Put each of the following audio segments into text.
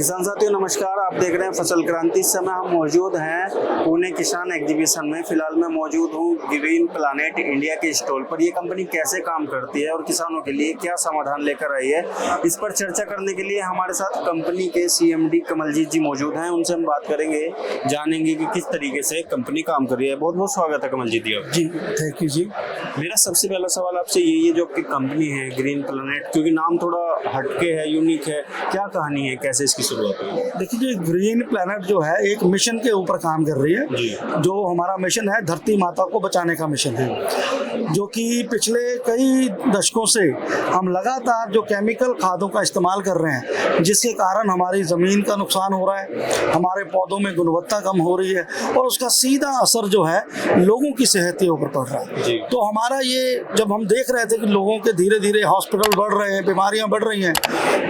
किसान साथियों नमस्कार, आप देख रहे हैं फसल क्रांति। इस समय हम मौजूद हैं पुणे किसान एग्जीबिशन में। फिलहाल मैं मौजूद हूँ ग्रीन प्लानेट इंडिया के स्टॉल पर। ये कंपनी कैसे काम करती है और किसानों के लिए क्या समाधान लेकर आई है, इस पर चर्चा करने के लिए हमारे साथ कंपनी के CMD कमलजीत जी मौजूद हैं। उनसे हम बात करेंगे, जानेंगे कि किस तरीके से कंपनी काम कर रही है। बहुत बहुत स्वागत है कमलजीत जी। जी थैंक यू जी। मेरा सबसे पहला सवाल आपसे ये जो आपकी कंपनी है ग्रीन प्लानेट, क्योंकि नाम थोड़ा हटके है, यूनिक है, क्या कहानी है, कैसे इसकी शुरुआत हुई? देखिए जी, ग्रीन प्लैनेट जो है एक मिशन के ऊपर काम कर रही है। जो हमारा मिशन है धरती माता को बचाने का मिशन है, जो कि पिछले कई दशकों से हम लगातार जो केमिकल खादों का इस्तेमाल कर रहे हैं, जिसके कारण हमारी ज़मीन का नुकसान हो रहा है, हमारे पौधों में गुणवत्ता कम हो रही है और उसका सीधा असर जो है लोगों की सेहत के ऊपर पड़ रहा है। तो हमारा ये जब हम देख रहे थे कि लोगों के धीरे धीरे हॉस्पिटल बढ़ रहे हैं, बीमारियां बढ़ रही हैं,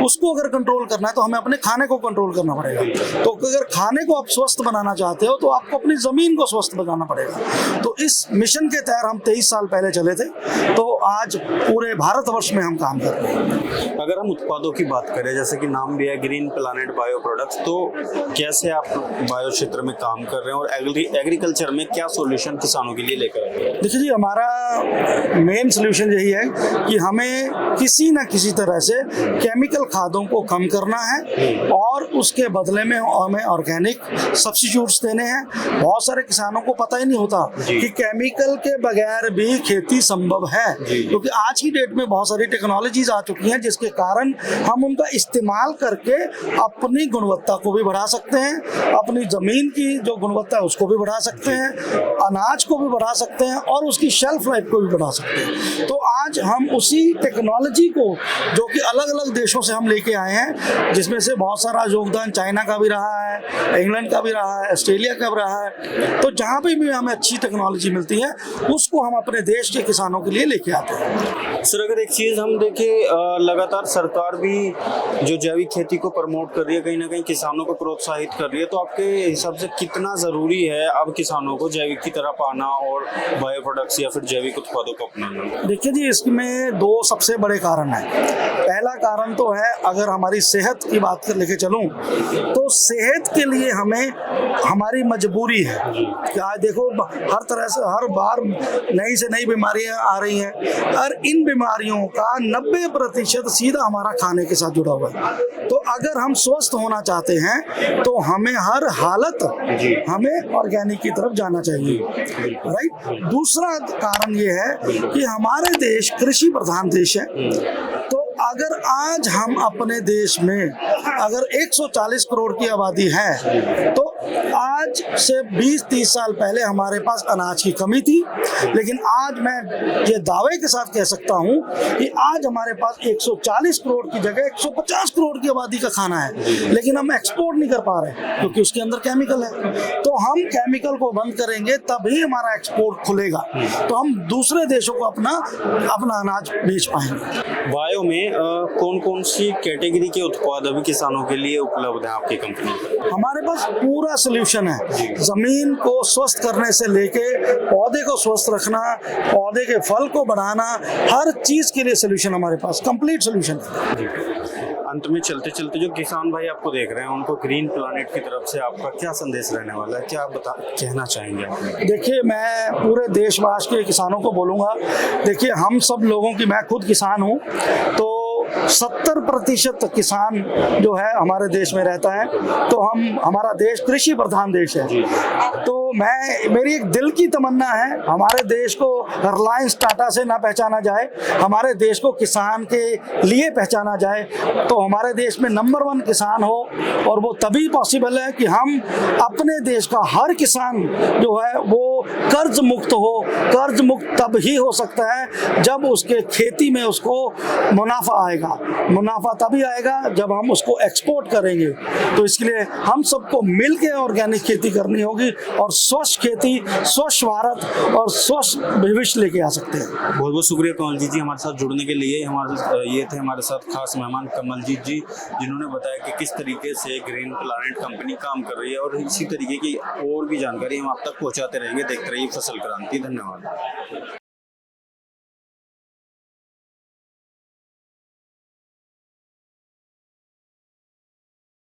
उसको अगर कंट्रोल करना है तो हमें अपने खाने को कंट्रोल करना पड़ेगा। तो अगर खाने को आप स्वस्थ बनाना चाहते हो तो आपको अपनी ज़मीन को स्वस्थ बनाना पड़ेगा। तो इस मिशन के तहत हम 23 साल पहले चले थे, तो आज पूरे भारतवर्ष में हम काम कर रहे हैं। अगर हम उत्पादों की बात करें, जैसे कि नाम भी है ग्रीन प्लानेट बायो प्रोडक्ट्स, तो कैसे आप बायो क्षेत्र में काम कर रहे हैं और एग्रीकल्चर में क्या सॉल्यूशन किसानों के लिए लेकर आए हैं? देखिए जी, हमारा मेन सोल्यूशन यही है कि हमें किसी न किसी तरह से केमिकल खादों को कम करना है और उसके बदले में हमें ऑर्गेनिक सब्स्टिट्यूट्स देने हैं। बहुत सारे किसानों को पता ही नहीं होता कि केमिकल के बगैर भी खेती संभव है, क्योंकि आज की डेट में बहुत सारी टेक्नोलॉजीज आ चुकी हैं, जिसके कारण हम उनका इस्तेमाल करके अपनी गुणवत्ता को भी बढ़ा सकते हैं, अपनी ज़मीन की जो गुणवत्ता है उसको भी बढ़ा सकते हैं, अनाज को भी बढ़ा सकते हैं और उसकी शेल्फ लाइफ को भी बढ़ा सकते हैं। तो आज हम उसी टेक्नोलॉजी को, जो कि अलग अलग देशों से हम लेके आए हैं, जिसमें से बहुत सारा योगदान चाइना का भी रहा है, इंग्लैंड का भी रहा है, ऑस्ट्रेलिया का भी रहा है, तो जहाँ पे भी हमें अच्छी टेक्नोलॉजी मिलती है उसको हम अपने देश के किसानों के लिए लेके आते हैं। सर, अगर एक चीज़ हम देखें, लगातार सरकार भी जो जैविक खेती को प्रमोट कर रही है, कहीं ना कहीं किसानों को प्रोत्साहित कर रही है, तो आपके हिसाब से कितना ज़रूरी है अब किसानों को जैविक की तरफ आना और बायो प्रोडक्ट्स या फिर जैविक उत्पादों को अपनाना? देखिए जी, इसमें दो सबसे बड़े कारण हैं। पहला कारण तो है, अगर हमारी सेहत की बात कर लेके चलूं तो सेहत के लिए हमें हमारी मजबूरी है कि आज देखो हर तरह से हर बार नई से नई बीमारियां आ रही हैं और इन बीमारियों का 90% सीधा हमारा खाने के साथ जुड़ा हुआ है। तो अगर हम स्वस्थ होना चाहते हैं तो हमें हर हालत हमें ऑर्गेनिक की तरफ जाना चाहिए, राइट। दूसरा कारण ये है कि हमारे देश कृषि प्रधान देश है। तो अगर आज हम अपने देश में अगर 140 करोड़ की आबादी है, तो आज से 20-30 साल पहले हमारे पास अनाज की कमी थी, लेकिन आज मैं ये दावे के साथ कह सकता हूँ कि आज हमारे पास 140 करोड़ की जगह 150 करोड़ की आबादी का खाना है, लेकिन हम एक्सपोर्ट नहीं कर पा रहे क्योंकि उसके अंदर केमिकल है। तो हम केमिकल को बंद करेंगे तभी हमारा एक्सपोर्ट खुलेगा, तो हम दूसरे देशों को अपना अनाज बेच पाएंगे। बायो में कौन कौन सी कैटेगरी के उत्पाद अभी किसानों के लिए उपलब्ध है आपकी कंपनी पर? हमारे पास पूरा सोल्यूशन है। जमीन को स्वस्थ करने से लेके पौधे को स्वस्थ रखना, पौधे के फल को बढ़ाना, हर चीज के लिए सोल्यूशन हमारे पास कंप्लीट सोल्यूशन है। अंत में चलते चलते जो किसान भाई आपको देख रहे हैं, उनको ग्रीन प्लानेट की तरफ से आपका क्या संदेश रहने वाला है, क्या आप कहना चाहेंगे आप? देखिए, मैं पूरे देशवासी के किसानों को बोलूँगा, देखिए हम सब लोगों की, मैं खुद किसान हूँ, तो 70% किसान जो है हमारे देश में रहता है। तो हमारा देश कृषि प्रधान देश है। तो मेरी एक दिल की तमन्ना है, हमारे देश को रिलायंस टाटा से ना पहचाना जाए, हमारे देश को किसान के लिए पहचाना जाए। तो हमारे देश में नंबर 1 किसान हो, और वो तभी पॉसिबल है कि हम अपने देश का हर किसान जो है वो कर्ज मुक्त हो। कर्ज मुक्त तब ही हो सकता है जब उसके खेती में उसको मुनाफा आएगा। मुनाफा तभी आएगा जब हम उसको एक्सपोर्ट करेंगे। तो इसके लिए हम सबको मिलकर ऑर्गेनिक खेती करनी होगी और स्वच्छ खेती, स्वच्छ भारत और स्वच्छ भविष्य लेके आ सकते हैं। बहुत बहुत शुक्रिया कमलजीत जी हमारे साथ जुड़ने के लिए। ये थे हमारे साथ खास मेहमान कमलजीत जी, जिन्होंने बताया कि किस तरीके से ग्रीन प्लानेट कंपनी काम कर रही है, और इसी तरीके की और भी जानकारी हम आप तक पहुंचाते रहेंगे। देखते रहिए फसल क्रांति। धन्यवाद।